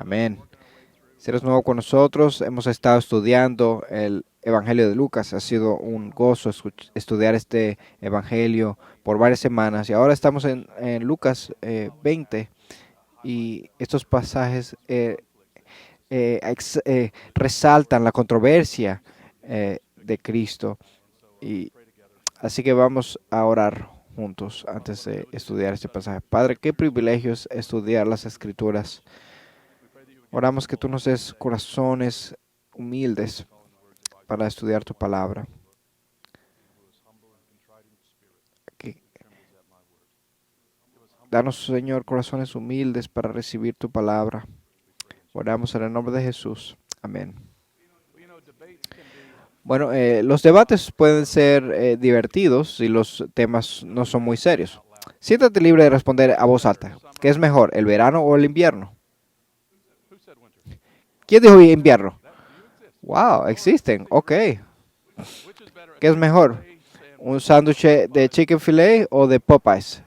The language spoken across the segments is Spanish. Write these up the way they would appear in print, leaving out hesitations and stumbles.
Amén. Si eres nuevo con nosotros, hemos estado estudiando el Evangelio de Lucas. Ha sido un gozo estudiar este Evangelio por varias semanas. Y ahora estamos en Lucas 20. Y estos pasajes resaltan la controversia de Cristo. Y así que vamos a orar juntos antes de estudiar este pasaje. Padre, qué privilegio es estudiar las Escrituras. Oramos que tú nos des corazones humildes para estudiar tu palabra. Que danos, Señor, corazones humildes para recibir tu palabra. Oramos en el nombre de Jesús. Amén. Bueno, los debates pueden ser divertidos si los temas no son muy serios. Siéntate libre de responder a voz alta. ¿Qué es mejor, el verano o el invierno? ¿Quién dijo invierno? Wow, existen. Ok. ¿Qué es mejor, un sándwich de chicken filet o de Popeyes?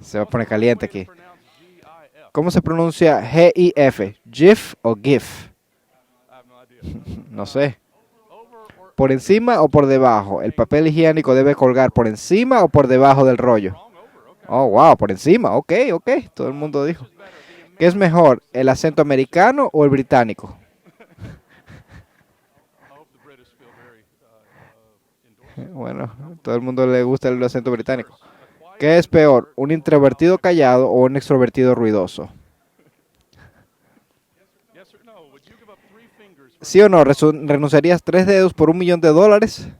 Se va a poner caliente aquí. ¿Cómo se pronuncia GIF? ¿GIF o GIF? No sé. ¿Por encima o por debajo? ¿El papel higiénico debe colgar por encima o por debajo del rollo? Oh, wow, por encima. Ok, ok. Todo el mundo dijo. ¿Qué es mejor, el acento americano o el británico? Bueno, todo el mundo le gusta el acento británico. ¿Qué es peor, un introvertido callado o un extrovertido ruidoso? ¿Sí o no? ¿Renunciarías 3 dedos por $1.000.000?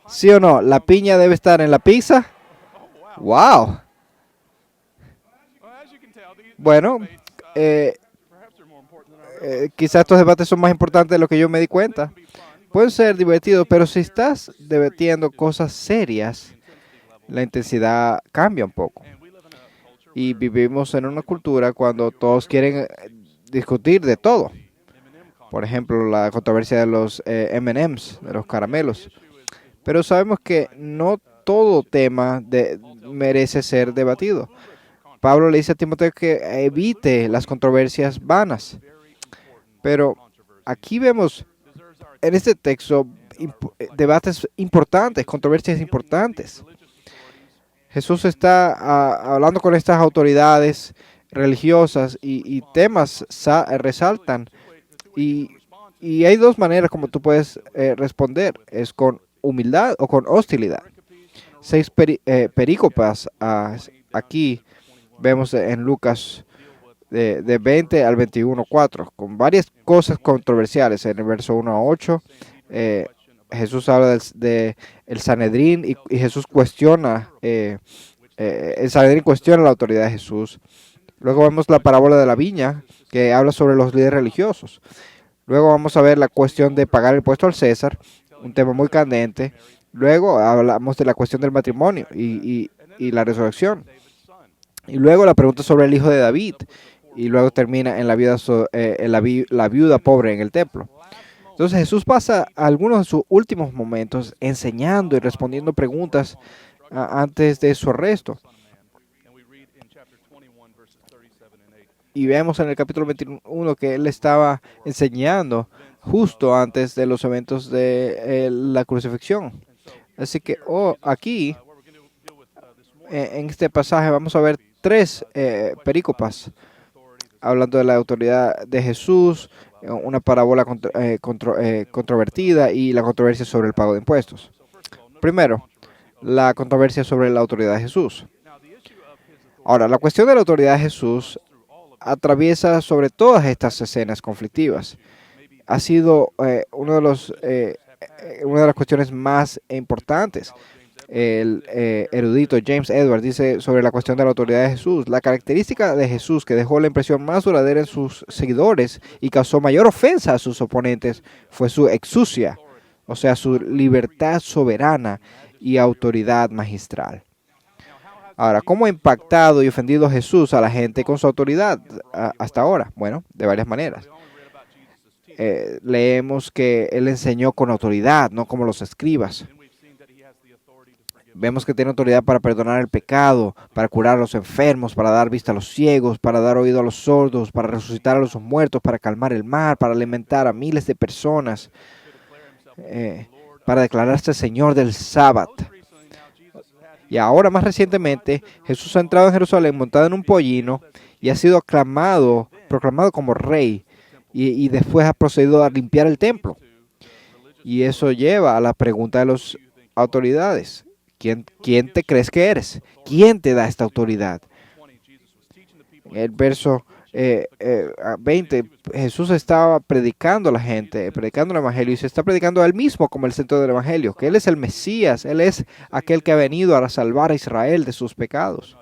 ¿Sí o no? ¿La piña debe estar en la pizza? ¡Wow! Bueno, eh, quizás estos debates son más importantes de lo que yo me di cuenta. Pueden ser divertidos, pero si estás debatiendo cosas serias, la intensidad cambia un poco. Y vivimos en una cultura cuando todos quieren discutir de todo. Por ejemplo, la controversia de los M&M's, de los caramelos. Pero sabemos que no todo tema merece ser debatido. Pablo le dice a Timoteo que evite las controversias vanas. Pero aquí vemos en este texto debates importantes, controversias importantes. Jesús está hablando con estas autoridades religiosas y temas resaltan. Y hay dos maneras como tú puedes responder. Es con humildad o con hostilidad. 6 perícopas aquí vemos en Lucas de 20 al 21:4, con varias cosas controversiales. En el verso 1 a 8, Jesús habla de el Sanedrín y Jesús cuestiona, el Sanedrín cuestiona la autoridad de Jesús. Luego vemos la parábola de la viña, que habla sobre los líderes religiosos. Luego vamos a ver la cuestión de pagar el impuesto al César, un tema muy candente. Luego hablamos de la cuestión del matrimonio y la resurrección. Y luego la pregunta sobre el hijo de David. Y luego termina en la viuda pobre en el templo. Entonces Jesús pasa algunos de sus últimos momentos enseñando y respondiendo preguntas antes de su arresto. Y vemos en el capítulo 21 que él estaba enseñando justo antes de los eventos de la crucifixión. Así que aquí, en este pasaje, vamos a ver 3 perícopas hablando de la autoridad de Jesús, una parábola controvertida y la controversia sobre el pago de impuestos. Primero, la controversia sobre la autoridad de Jesús. Ahora, la cuestión de la autoridad de Jesús atraviesa sobre todas estas escenas conflictivas. Ha sido una de las cuestiones más importantes. El erudito James Edwards dice sobre la cuestión de la autoridad de Jesús: la característica de Jesús que dejó la impresión más duradera en sus seguidores y causó mayor ofensa a sus oponentes fue su exousia, o sea, su libertad soberana y autoridad magistral. Ahora, ¿cómo ha impactado y ofendido Jesús a la gente con su autoridad hasta ahora? Bueno, de varias maneras. leemos que él enseñó con autoridad, no como los escribas. Vemos que tiene autoridad para perdonar el pecado, para curar a los enfermos, para dar vista a los ciegos, para dar oído a los sordos, para resucitar a los muertos, para calmar el mar, para alimentar a miles de personas, para declararse Señor del sábado. Y ahora, más recientemente, Jesús ha entrado en Jerusalén montado en un pollino y ha sido proclamado como rey. Y después ha procedido a limpiar el templo. Y eso lleva a la pregunta de las autoridades. ¿Quién te crees que eres? ¿Quién te da esta autoridad? El verso 20, Jesús estaba predicando a la gente, predicando el Evangelio, y se está predicando a él mismo como el centro del Evangelio, que él es el Mesías, él es aquel que ha venido a salvar a Israel de sus pecados.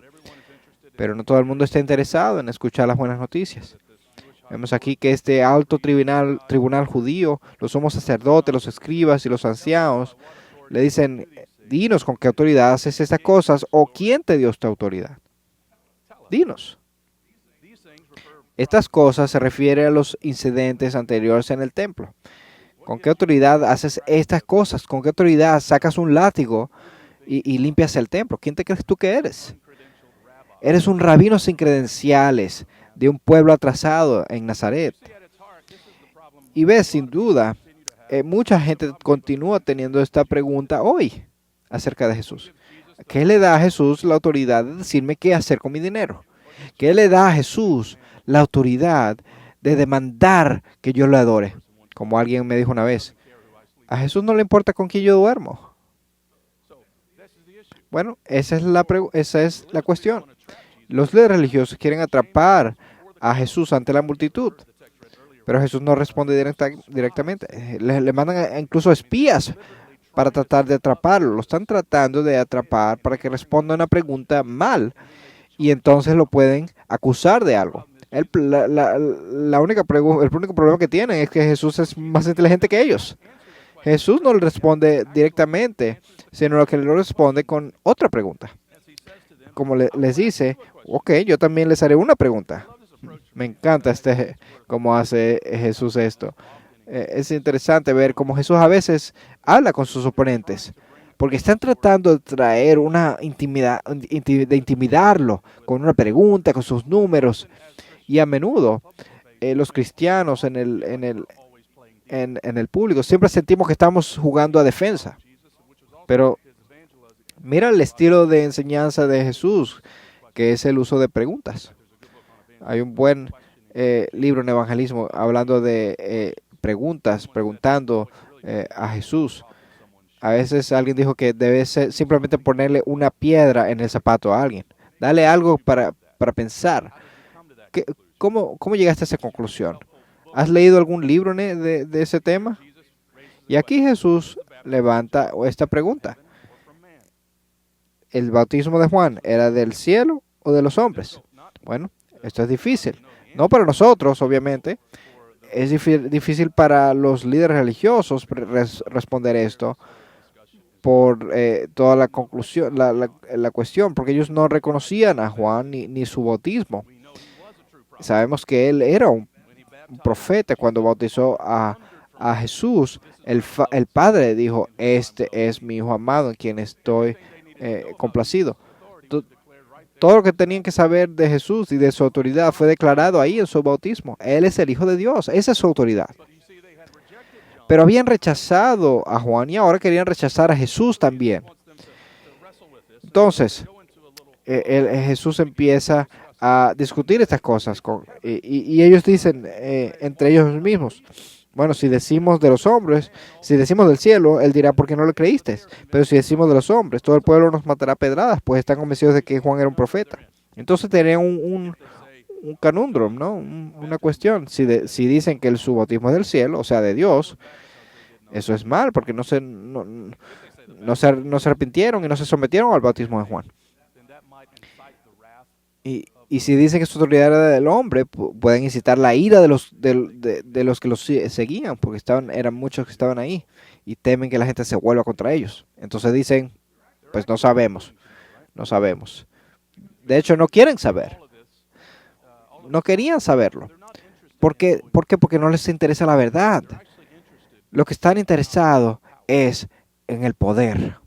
Pero no todo el mundo está interesado en escuchar las buenas noticias. Vemos aquí que este alto tribunal judío, los sumos sacerdotes, los escribas y los ancianos, le dicen, dinos con qué autoridad haces estas cosas, o quién te dio esta autoridad. Dinos. Estas cosas se refieren a los incidentes anteriores en el templo. ¿Con qué autoridad haces estas cosas? ¿Con qué autoridad sacas un látigo y limpias el templo? ¿Quién te crees tú que eres? Eres un rabino sin credenciales de un pueblo atrasado en Nazaret. Y ves, sin duda, mucha gente continúa teniendo esta pregunta hoy acerca de Jesús. ¿Qué le da a Jesús la autoridad de decirme qué hacer con mi dinero? ¿Qué le da a Jesús la autoridad de demandar que yo lo adore? Como alguien me dijo una vez, a Jesús no le importa con quién yo duermo. Bueno, esa es la cuestión. Los líderes religiosos quieren atrapar a Jesús ante la multitud, pero Jesús no responde directamente. Le mandan incluso espías para tratar de atraparlo. Lo están tratando de atrapar para que responda una pregunta mal y entonces lo pueden acusar de algo. El único problema que tienen es que Jesús es más inteligente que ellos. Jesús no le responde directamente, sino que le responde con otra pregunta. Como les dice, ok, yo también les haré una pregunta. Me encanta cómo hace Jesús esto. Es interesante ver cómo Jesús a veces habla con sus oponentes, porque están tratando de traer una de intimidarlo con una pregunta, con sus números. Y a menudo los cristianos en el público siempre sentimos que estamos jugando a defensa. Pero mira el estilo de enseñanza de Jesús, que es el uso de preguntas. Hay un buen libro en evangelismo hablando de preguntando a Jesús. A veces alguien dijo que debe simplemente ponerle una piedra en el zapato a alguien. Dale algo para pensar. ¿Cómo llegaste a esa conclusión? ¿Has leído algún libro de ese tema? Y aquí Jesús levanta esta pregunta. ¿El bautismo de Juan era del cielo o de los hombres? Bueno, esto es difícil. No para nosotros, obviamente. Es difícil para los líderes religiosos responder esto por toda la conclusión, la cuestión, porque ellos no reconocían a Juan ni su bautismo. Sabemos que él era un profeta. Cuando bautizó a Jesús, el Padre dijo, este es mi Hijo amado en quien estoy complacido. Todo lo que tenían que saber de Jesús y de su autoridad fue declarado ahí en su bautismo. Él es el Hijo de Dios, esa es su autoridad. Pero habían rechazado a Juan y ahora querían rechazar a Jesús también. Entonces, Jesús empieza a discutir estas cosas y ellos dicen entre ellos mismos, bueno, si decimos de los hombres, si decimos del cielo, él dirá, ¿por qué no le creíste? Pero si decimos de los hombres, todo el pueblo nos matará a pedradas, pues están convencidos de que Juan era un profeta. Entonces tenían un conundrum, ¿no? Una cuestión. Si dicen que su bautismo es del cielo, o sea, de Dios, eso es mal, porque no se arrepintieron y no se sometieron al bautismo de Juan. Y si dicen que su autoridad era del hombre, pueden incitar la ira de los que los seguían, porque eran muchos que estaban ahí y temen que la gente se vuelva contra ellos. Entonces dicen, pues no sabemos. De hecho, no quieren saber. No querían saberlo. ¿Por qué? ¿Por qué? Porque no les interesa la verdad. Lo que están interesados es en el poder.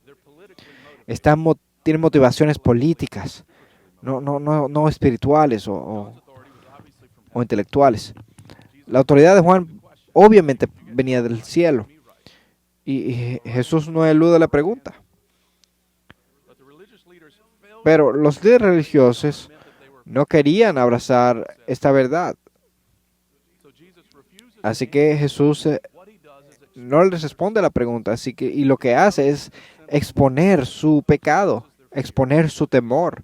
Tienen motivaciones políticas, no espirituales o intelectuales. La autoridad de Juan obviamente venía del cielo. Y Jesús no elude la pregunta. Pero los líderes religiosos no querían abrazar esta verdad. Así que Jesús no les responde a la pregunta. Y lo que hace es exponer su pecado, exponer su temor.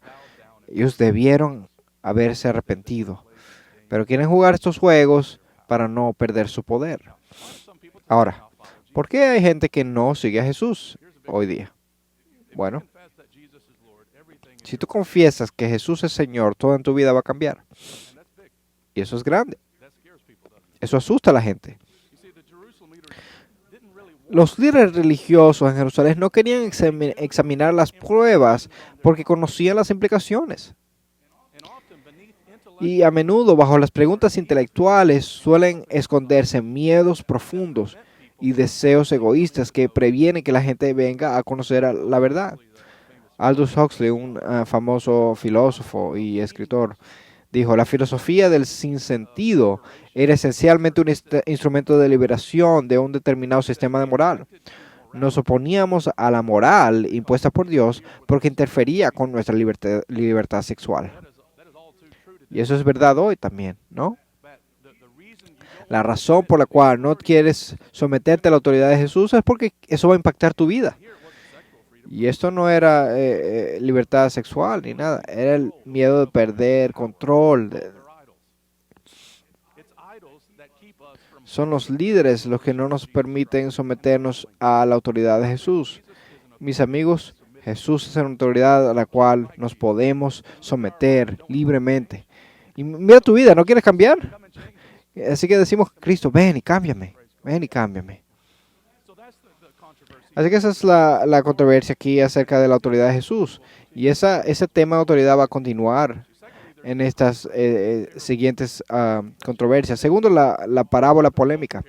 Ellos debieron haberse arrepentido. Pero quieren jugar estos juegos para no perder su poder. Ahora, ¿por qué hay gente que no sigue a Jesús hoy día? Bueno, si tú confiesas que Jesús es Señor, todo en tu vida va a cambiar. Y eso es grande. Eso asusta a la gente. Los líderes religiosos en Jerusalén no querían examinar las pruebas porque conocían las implicaciones. Y a menudo, bajo las preguntas intelectuales, suelen esconderse miedos profundos y deseos egoístas que previenen que la gente venga a conocer la verdad. Aldous Huxley, un famoso filósofo y escritor, dijo: la filosofía del sinsentido era esencialmente un instrumento de liberación de un determinado sistema de moral. Nos oponíamos a la moral impuesta por Dios porque interfería con nuestra libertad sexual. Y eso es verdad hoy también, ¿no? La razón por la cual no quieres someterte a la autoridad de Jesús es porque eso va a impactar tu vida. Y esto no era libertad sexual ni nada, era el miedo de perder control. Son los líderes los que no nos permiten someternos a la autoridad de Jesús. Mis amigos, Jesús es una autoridad a la cual nos podemos someter libremente. Y mira tu vida, ¿no quieres cambiar? Así que decimos: Cristo, ven y cámbiame, ven y cámbiame. Así que esa es la controversia aquí acerca de la autoridad de Jesús. Y ese tema de autoridad va a continuar en estas siguientes controversias. Segundo, la parábola polémica.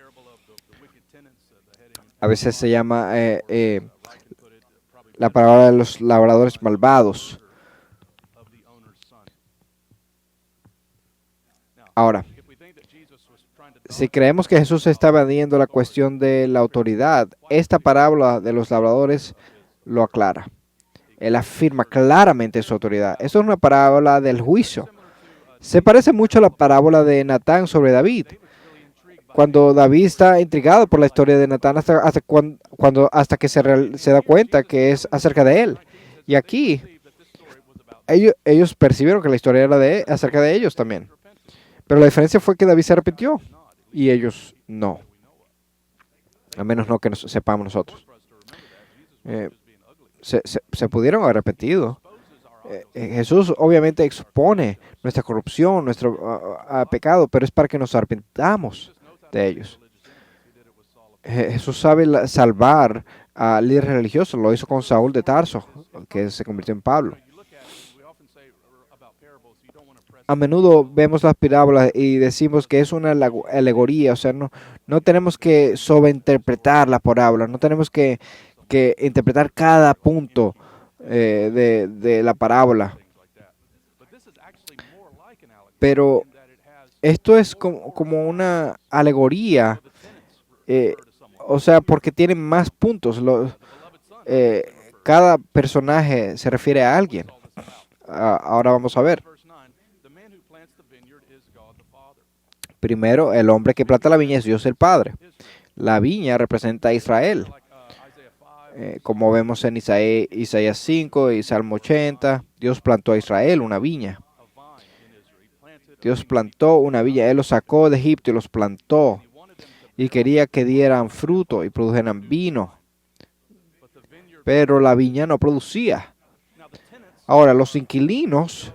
A veces se llama la parábola de los labradores malvados. Ahora, si creemos que Jesús está evadiendo la cuestión de la autoridad, esta parábola de los labradores lo aclara. Él afirma claramente su autoridad. Esto es una parábola del juicio. Se parece mucho a la parábola de Natán sobre David. Cuando David está intrigado por la historia de Natán hasta que se da cuenta que es acerca de él. Y aquí ellos percibieron que la historia era acerca de ellos también. Pero la diferencia fue que David se arrepintió y ellos no. A menos no que sepamos nosotros. Se pudieron haber arrepentido. Jesús obviamente expone nuestra corrupción, nuestro pecado, pero es para que nos arrepentamos de ellos. Jesús sabe salvar a líderes religiosos. Lo hizo con Saúl de Tarso, que se convirtió en Pablo. A menudo vemos las parábolas y decimos que es una alegoría, o sea, no tenemos que sobreinterpretar la parábola, no tenemos que interpretar cada punto de la parábola. Pero esto es como una alegoría, o sea, porque tiene más puntos. Cada personaje se refiere a alguien. Ahora vamos a ver. Primero, el hombre que planta la viña es Dios el Padre. La viña representa a Israel. Como vemos en Isaías 5 y Salmo 80, Dios plantó a Israel una viña. Dios plantó una viña. Él los sacó de Egipto y los plantó. Y quería que dieran fruto y produjeran vino. Pero la viña no producía. Ahora, los inquilinos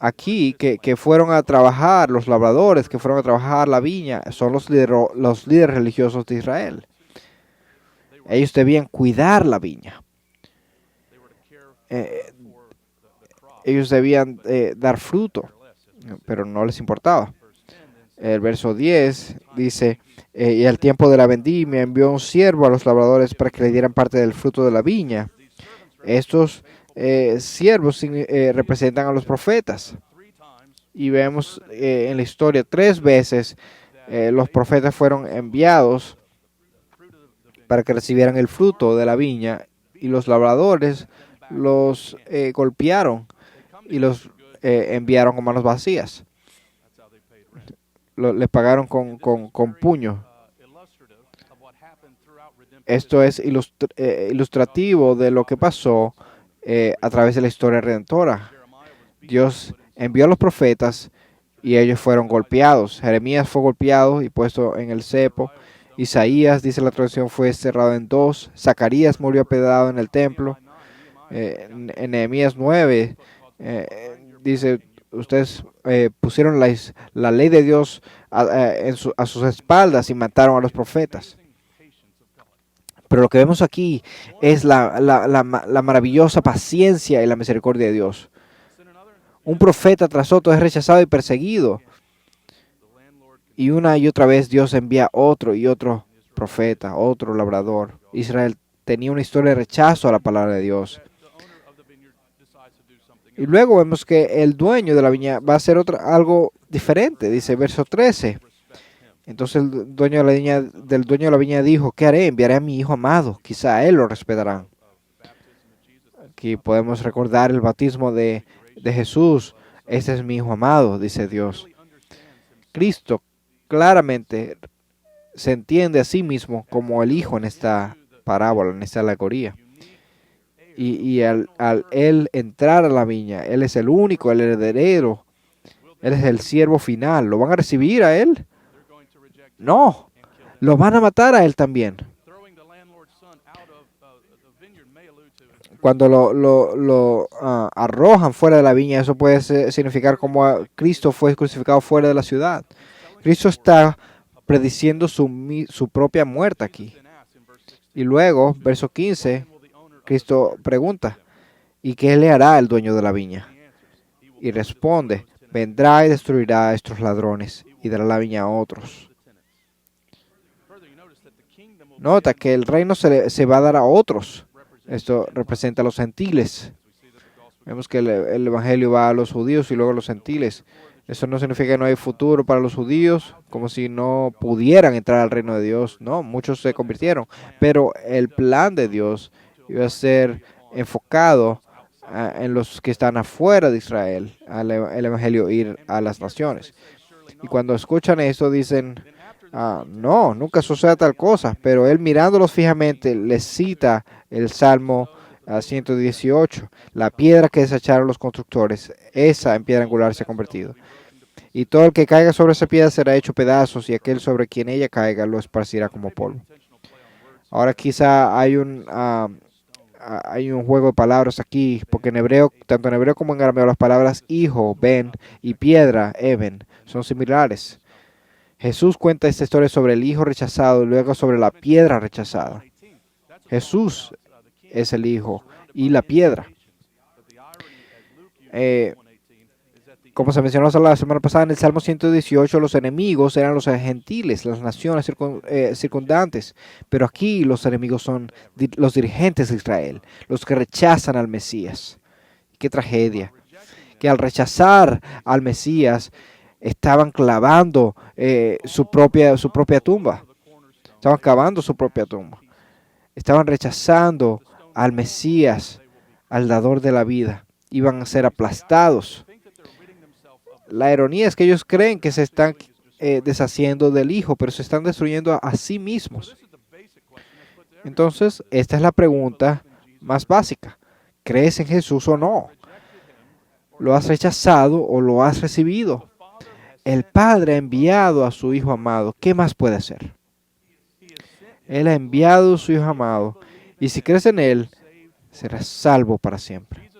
aquí que fueron a trabajar, los labradores que fueron a trabajar la viña, son los líderes religiosos de Israel. Ellos debían cuidar la viña. Ellos debían dar fruto, pero no les importaba. El verso 10 dice, y al tiempo de la vendimia envió un siervo a los labradores para que le dieran parte del fruto de la viña. Estos siervos representan a los profetas. Y vemos en la historia 3 veces los profetas fueron enviados para que recibieran el fruto de la viña y los labradores los golpearon y los enviaron con manos vacías. Les pagaron con puño. Esto es ilustrativo de lo que pasó a través de la historia redentora. Dios envió a los profetas y ellos fueron golpeados. Jeremías fue golpeado y puesto en el cepo. Isaías, dice la traducción, fue cerrado en 2. Zacarías murió apedreado en el templo. En Nehemías 9 dice, ustedes pusieron la ley de Dios a sus espaldas y mataron a los profetas. Pero lo que vemos aquí es la maravillosa paciencia y la misericordia de Dios. Un profeta tras otro es rechazado y perseguido. Y una y otra vez Dios envía otro y otro profeta, otro labrador. Israel tenía una historia de rechazo a la palabra de Dios. Y luego vemos que el dueño de la viña va a hacer algo diferente. Dice verso 13. Entonces el dueño de la viña dijo, ¿qué haré? Enviaré a mi hijo amado. Quizá a él lo respetarán. Aquí podemos recordar el bautismo de Jesús. Este es mi hijo amado, dice Dios. Cristo claramente se entiende a sí mismo como el hijo en esta parábola, en esta alegoría. Y al él entrar a la viña, él es el único, el heredero. Él es el siervo final. ¿Lo van a recibir a él? No. Lo van a matar a él también. Cuando lo arrojan fuera de la viña, eso puede significar como Cristo fue crucificado fuera de la ciudad. Cristo está prediciendo su propia muerte aquí. Y luego, verso 15, Cristo pregunta, ¿y qué le hará el dueño de la viña? Y responde, vendrá y destruirá a estos ladrones y dará la viña a otros. Nota que el reino se va a dar a otros. Esto representa a los gentiles. Vemos que el evangelio va a los judíos y luego a los gentiles. Eso no significa que no hay futuro para los judíos, como si no pudieran entrar al reino de Dios. No, muchos se convirtieron. Pero el plan de Dios iba a ser enfocado en los que están afuera de Israel, el evangelio ir a las naciones. Y cuando escuchan esto dicen, no, nunca suceda tal cosa. Pero él mirándolos fijamente les cita el Salmo 118. La piedra que desecharon los constructores, esa en piedra angular se ha convertido. Y todo el que caiga sobre esa piedra será hecho pedazos, y aquel sobre quien ella caiga lo esparcirá como polvo. Ahora quizá hay un juego de palabras aquí, porque en hebreo, tanto en hebreo como en arameo, las palabras hijo, ben, y piedra, eben, son similares. Jesús cuenta esta historia sobre el hijo rechazado y luego sobre la piedra rechazada. Jesús es el hijo y la piedra. Como se mencionó la semana pasada en el Salmo 118, los enemigos eran los gentiles, las naciones circundantes. Pero aquí los enemigos son los dirigentes de Israel, los que rechazan al Mesías. Qué tragedia. Que al rechazar al Mesías estaban clavando su propia tumba. Estaban cavando su propia tumba. Estaban rechazando al Mesías, al dador de la vida. Iban a ser aplastados. La ironía es que ellos creen que se están deshaciendo del Hijo, pero se están destruyendo a sí mismos. Entonces, esta es la pregunta más básica. ¿Crees en Jesús o no? ¿Lo has rechazado o lo has recibido? El Padre ha enviado a su Hijo amado. ¿Qué más puede hacer? Él ha enviado a su Hijo amado. Y si crees en Él, serás salvo para siempre.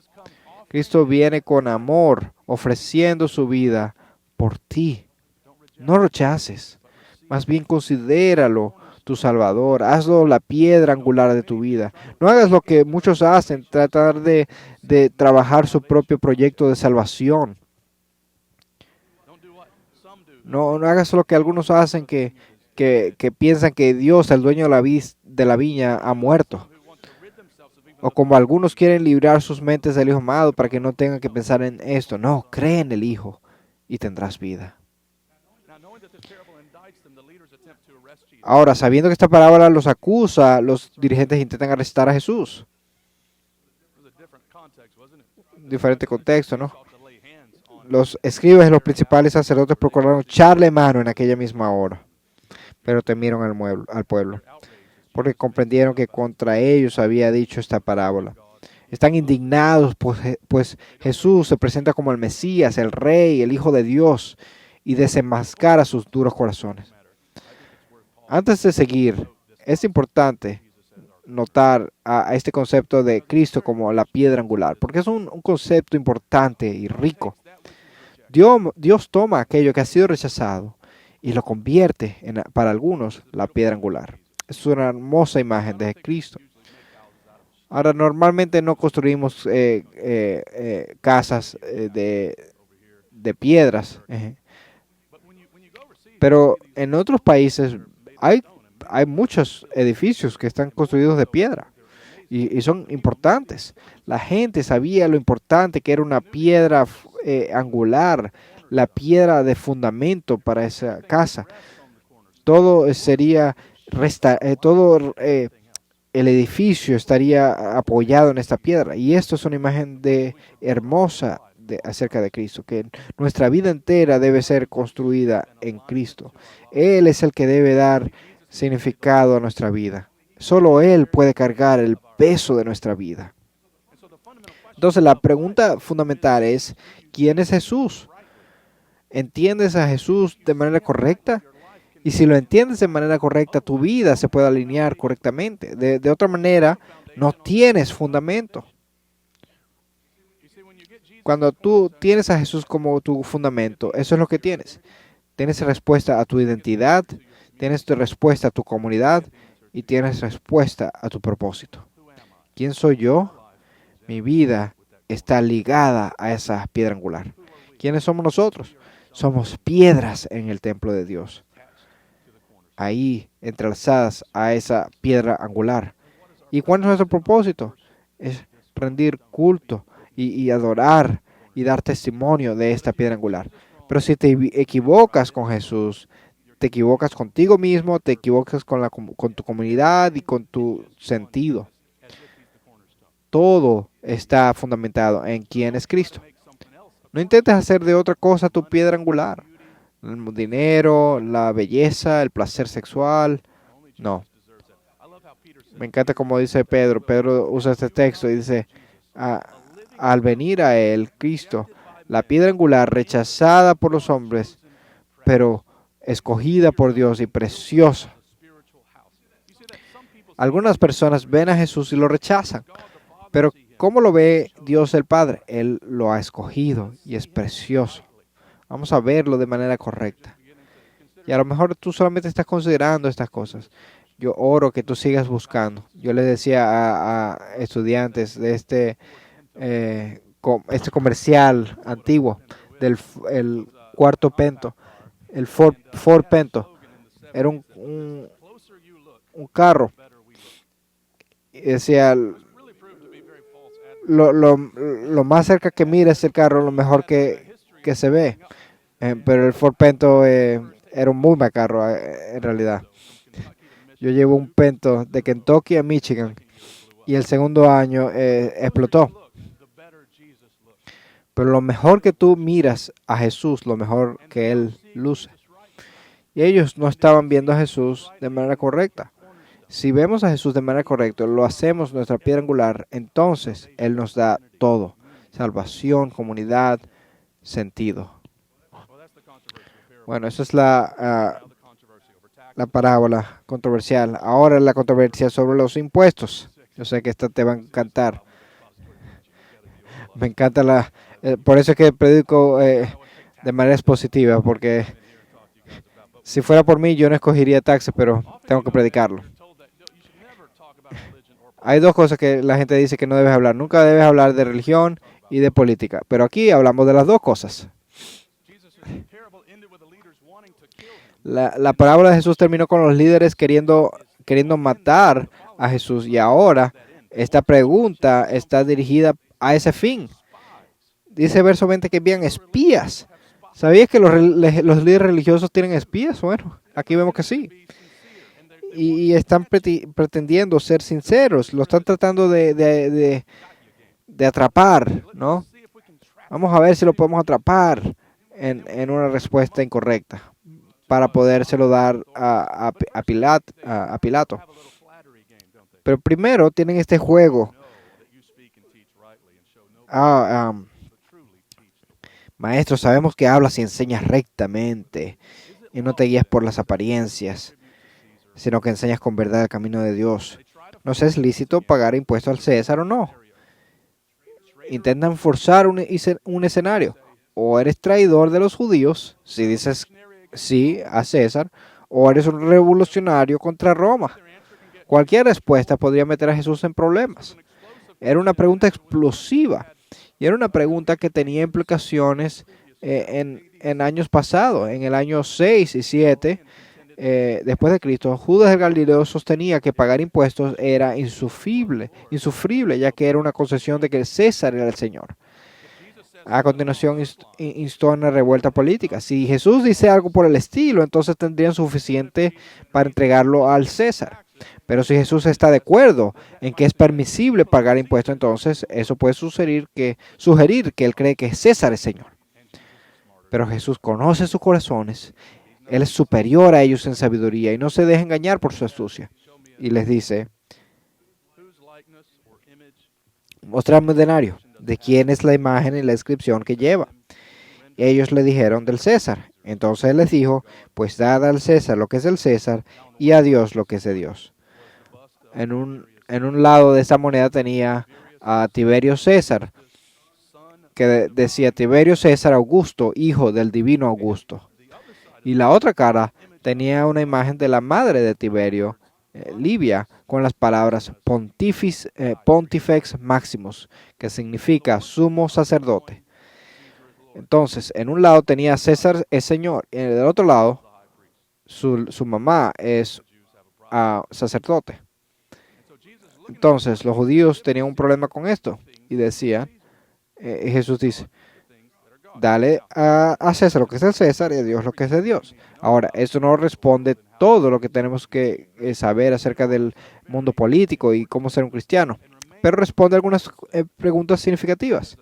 Cristo viene con amor, ofreciendo su vida por ti. No rechaces. Más bien considéralo tu Salvador. Hazlo la piedra angular de tu vida. No hagas lo que muchos hacen, tratar de trabajar su propio proyecto de salvación. No hagas lo que algunos hacen que piensan que Dios, el dueño de de la viña, ha muerto. O como algunos quieren librar sus mentes del Hijo amado para que no tengan que pensar en esto. No, cree en el Hijo y tendrás vida. Ahora, sabiendo que esta parábola los acusa, los dirigentes intentan arrestar a Jesús. Diferente contexto, ¿no? Los escribas y los principales sacerdotes procuraron echarle mano en aquella misma hora, pero temieron al pueblo, porque comprendieron que contra ellos había dicho esta parábola. Están indignados, pues Jesús se presenta como el Mesías, el Rey, el Hijo de Dios, y desenmascara sus duros corazones. Antes de seguir, es importante notar a este concepto de Cristo como la piedra angular, porque es un concepto importante y rico. Dios toma aquello que ha sido rechazado y lo convierte en, para algunos, la piedra angular. Es una hermosa imagen de Cristo. Ahora, normalmente no construimos casas de piedras, pero en otros países hay muchos edificios que están construidos de piedra y son importantes. La gente sabía lo importante que era una piedra angular, la piedra de fundamento para esa casa. Todo sería el edificio estaría apoyado en esta piedra. Y esto es una imagen hermosa acerca de Cristo, que nuestra vida entera debe ser construida en Cristo. Él es el que debe dar significado a nuestra vida. Solo Él puede cargar el peso de nuestra vida. Entonces la pregunta fundamental es, ¿quién es Jesús? ¿Entiendes a Jesús de manera correcta? Y si lo entiendes de manera correcta, tu vida se puede alinear correctamente. De otra manera, no tienes fundamento. Cuando tú tienes a Jesús como tu fundamento, eso es lo que tienes. Tienes respuesta a tu identidad, tienes respuesta a tu comunidad y tienes respuesta a tu propósito. ¿Quién soy yo? Mi vida está ligada a esa piedra angular. ¿Quiénes somos nosotros? Somos piedras en el templo de Dios. Ahí, entrelazadas a esa piedra angular. ¿Y cuál es nuestro propósito? Es rendir culto y adorar y dar testimonio de esta piedra angular. Pero si te equivocas con Jesús, te equivocas contigo mismo, te equivocas con tu comunidad y con tu sentido. Todo está fundamentado en quién es Cristo. No intentes hacer de otra cosa tu piedra angular. El dinero, la belleza, el placer sexual. No. Me encanta como dice Pedro. Pedro usa este texto y dice, al venir a Él, Cristo, la piedra angular rechazada por los hombres, pero escogida por Dios y preciosa. Algunas personas ven a Jesús y lo rechazan, pero ¿cómo lo ve Dios el Padre? Él lo ha escogido y es precioso. Vamos a verlo de manera correcta. Y a lo mejor tú solamente estás considerando estas cosas. Yo oro que tú sigas buscando. Yo les decía a estudiantes de este comercial antiguo del el cuarto Pento, el Ford Pento. Era un carro. Y decía, lo más cerca que mires el carro, lo mejor que se ve. Pero el Ford Pento era un muy mal carro en realidad. Yo llevo un Pento de Kentucky a Michigan y el segundo año explotó. Pero lo mejor que tú miras a Jesús, lo mejor que Él luce. Y ellos no estaban viendo a Jesús de manera correcta. Si vemos a Jesús de manera correcta, lo hacemos nuestra piedra angular, entonces Él nos da todo. Salvación, comunidad, sentido. Bueno, esa es la parábola controversial. Ahora la controversia sobre los impuestos. Yo sé que esta te va a encantar. Me encanta por eso es que predico de manera expositiva, porque si fuera por mí yo no escogería taxes, pero tengo que predicarlo. Hay dos cosas que la gente dice que no debes hablar. Nunca debes hablar de religión y de política, pero aquí hablamos de las dos cosas. La parábola de Jesús terminó con los líderes queriendo matar a Jesús y ahora esta pregunta está dirigida a ese fin. Dice verso 20 que envían espías. ¿Sabías que los líderes religiosos tienen espías? Bueno, aquí vemos que sí. Y están pretendiendo ser sinceros, lo están tratando de atrapar, ¿no? Vamos a ver si lo podemos atrapar en una respuesta incorrecta para podérselo dar a Pilato. Pero primero tienen este juego. Maestro, sabemos que hablas y enseñas rectamente y no te guías por las apariencias, sino que enseñas con verdad el camino de Dios. ¿Nos es lícito pagar impuestos al César o no? Intentan forzar un escenario. O eres traidor de los judíos, si dices sí a César, o eres un revolucionario contra Roma. Cualquier respuesta podría meter a Jesús en problemas. Era una pregunta explosiva y era una pregunta que tenía implicaciones en años pasados. En el año 6 y 7 después de Cristo, Judas el Galileo sostenía que pagar impuestos era insufrible, ya que era una concesión de que César era el Señor. A continuación instó a una revuelta política. Si Jesús dice algo por el estilo, entonces tendrían suficiente para entregarlo al César. Pero si Jesús está de acuerdo en que es permisible pagar impuestos, entonces eso puede sugerir que él cree que César es Señor. Pero Jesús conoce sus corazones. Él es superior a ellos en sabiduría y no se deja engañar por su astucia. Y les dice, mostrarme un denario. ¿De quién es la imagen y la inscripción que lleva? Y ellos le dijeron, del César. Entonces él les dijo, pues dad al César lo que es del César y a Dios lo que es de Dios. En un lado de esa moneda tenía a Tiberio César, que decía Tiberio César Augusto, hijo del divino Augusto. Y la otra cara tenía una imagen de la madre de Tiberio, Livia, con las palabras Pontifex Maximus, que significa sumo sacerdote. Entonces, en un lado tenía César es Señor, y en el otro lado su mamá es sacerdote. Entonces, los judíos tenían un problema con esto y decían, Jesús dice, dale a César lo que es del César y a Dios lo que es de Dios. Ahora, esto no responde todo lo que tenemos que saber acerca del mundo político y cómo ser un cristiano, pero responde algunas preguntas significativas.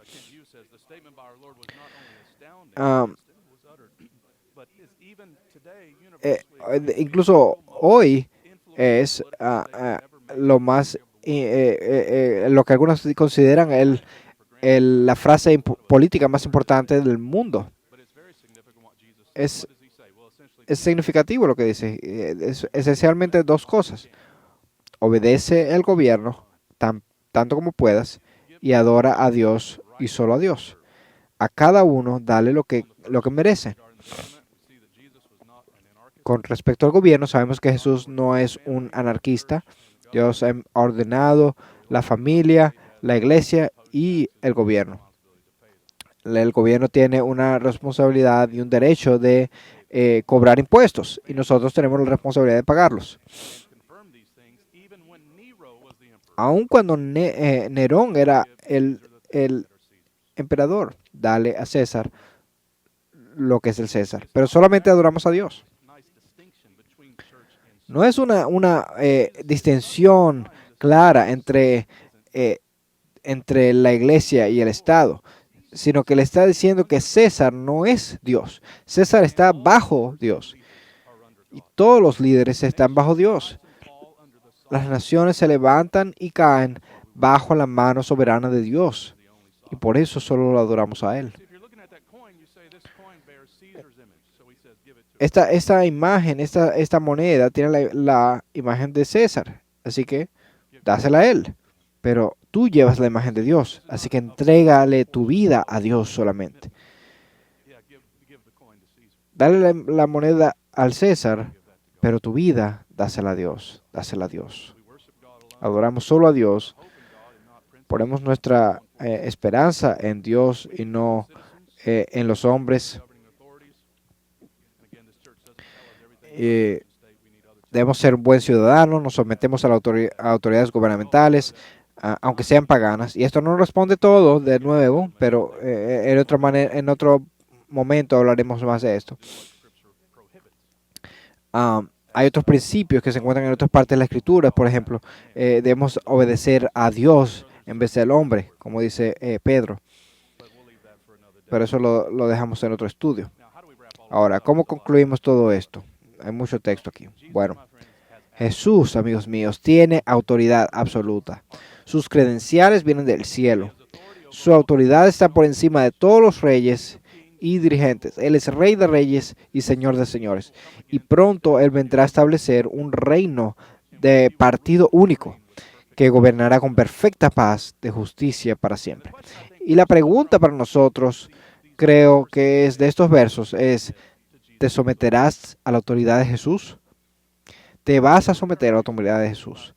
Incluso hoy es lo más, lo que algunos consideran la frase política más importante del mundo. Es significativo lo que dice. Es esencialmente dos cosas. Obedece al gobierno tanto como puedas y adora a Dios y solo a Dios. A cada uno dale lo que merece. Con respecto al gobierno, sabemos que Jesús no es un anarquista. Dios ha ordenado la familia, la iglesia y el gobierno. El gobierno tiene una responsabilidad y un derecho de cobrar impuestos y nosotros tenemos la responsabilidad de pagarlos. Aun cuando Nerón era el emperador, dale a César lo que es el César, pero solamente adoramos a Dios. No es una distinción clara entre la iglesia y el Estado, sino que le está diciendo que César no es Dios. César está bajo Dios. Y todos los líderes están bajo Dios. Las naciones se levantan y caen bajo la mano soberana de Dios. Y por eso solo lo adoramos a Él. Esta imagen, esta moneda tiene la imagen de César. Así que dásela a Él. Pero tú llevas la imagen de Dios. Así que entrégale tu vida a Dios solamente. Dale la moneda al César, pero tu vida dásela a Dios. Dásela a Dios. Adoramos solo a Dios. Ponemos nuestra esperanza en Dios y no en los hombres. Debemos ser un buen ciudadano, nos sometemos a las autoridades gubernamentales, aunque sean paganas. Y esto no responde todo de nuevo, pero en otro momento hablaremos más de esto. Hay otros principios que se encuentran en otras partes de la Escritura. Por ejemplo, debemos obedecer a Dios en vez del hombre, como dice Pedro. Pero eso lo dejamos en otro estudio. Ahora, ¿cómo concluimos todo esto? Hay mucho texto aquí. Bueno, Jesús, amigos míos, tiene autoridad absoluta. Sus credenciales vienen del cielo. Su autoridad está por encima de todos los reyes y dirigentes. Él es Rey de reyes y Señor de señores. Y pronto Él vendrá a establecer un reino de partido único que gobernará con perfecta paz de justicia para siempre. Y la pregunta para nosotros, creo que es de estos versos, es: ¿te someterás a la autoridad de Jesús? ¿Te vas a someter a la autoridad de Jesús?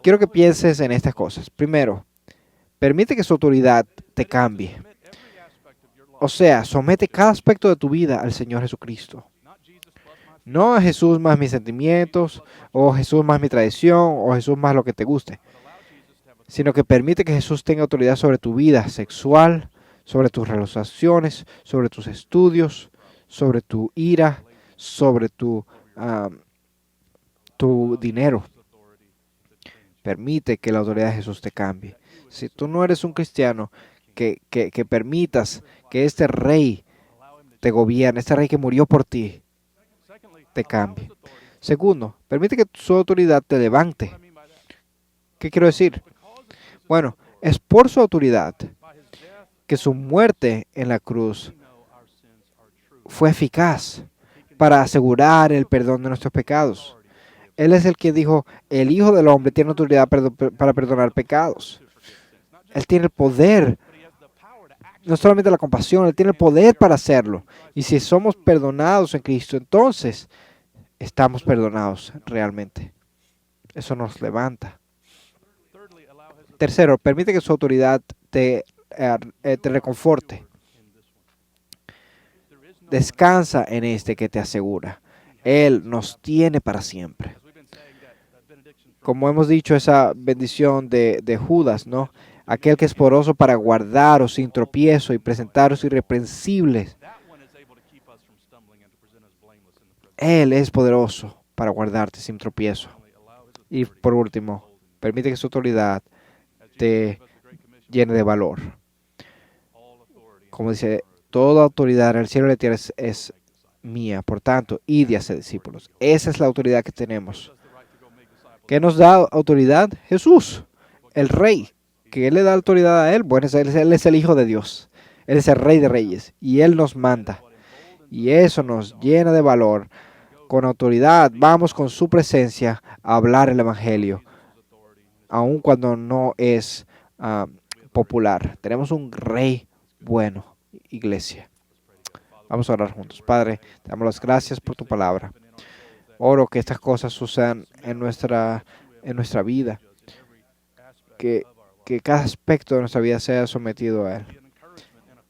Quiero que pienses en estas cosas. Primero, permite que su autoridad te cambie. O sea, somete cada aspecto de tu vida al Señor Jesucristo. No a Jesús más mis sentimientos, o Jesús más mi tradición, o Jesús más lo que te guste. Sino que permite que Jesús tenga autoridad sobre tu vida sexual, sobre tus relaciones, sobre tus estudios, sobre tu ira, sobre tu dinero. Permite que la autoridad de Jesús te cambie. Si tú no eres un cristiano, que permitas que este rey te gobierne, este rey que murió por ti, te cambie. Segundo, permite que su autoridad te levante. ¿Qué quiero decir? Bueno, es por su autoridad que su muerte en la cruz fue eficaz para asegurar el perdón de nuestros pecados. Él es el que dijo: el Hijo del Hombre tiene autoridad para perdonar pecados. Él tiene el poder, no solamente la compasión, Él tiene el poder para hacerlo. Y si somos perdonados en Cristo, entonces estamos perdonados realmente. Eso nos levanta. Tercero, permite que su autoridad te reconforte. Descansa en este que te asegura. Él nos tiene para siempre. Como hemos dicho, esa bendición de Judas, ¿no? Aquel que es poderoso para guardaros sin tropiezo y presentaros irreprensibles. Él es poderoso para guardarte sin tropiezo. Y por último, permite que su autoridad te llene de valor. Como dice, toda autoridad en el cielo y en la tierra es mía. Por tanto, id y haced discípulos. Esa es la autoridad que tenemos. ¿Qué nos da autoridad? Jesús, el Rey. ¿Qué le da autoridad a Él? Bueno, Él es el Hijo de Dios. Él es el Rey de Reyes. Y Él nos manda. Y eso nos llena de valor. Con autoridad vamos con su presencia a hablar el Evangelio, aun cuando no es popular. Tenemos un Rey bueno, iglesia. Vamos a orar juntos. Padre, te damos las gracias por tu palabra. Oro que estas cosas sucedan en nuestra vida. Que cada aspecto de nuestra vida sea sometido a Él.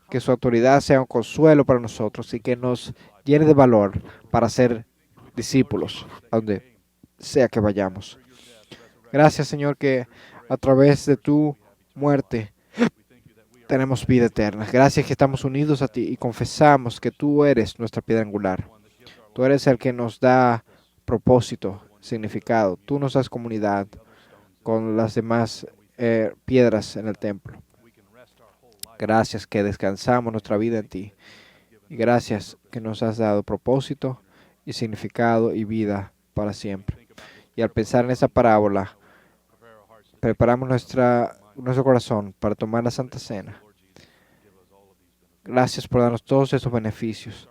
Que su autoridad sea un consuelo para nosotros y que nos llene de valor para ser discípulos, a donde sea que vayamos. Gracias, Señor, que a través de tu muerte tenemos vida eterna. Gracias que estamos unidos a ti y confesamos que tú eres nuestra piedra angular. Tú eres el que nos da propósito, significado. Tú nos das comunidad con las demás piedras en el templo. Gracias que descansamos nuestra vida en ti. Y gracias que nos has dado propósito y significado y vida para siempre. Y al pensar en esa parábola, preparamos nuestro corazón para tomar la Santa Cena. Gracias por darnos todos esos beneficios.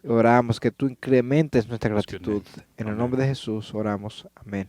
Oramos que tú incrementes nuestra gratitud. En el nombre de Jesús oramos. Amén.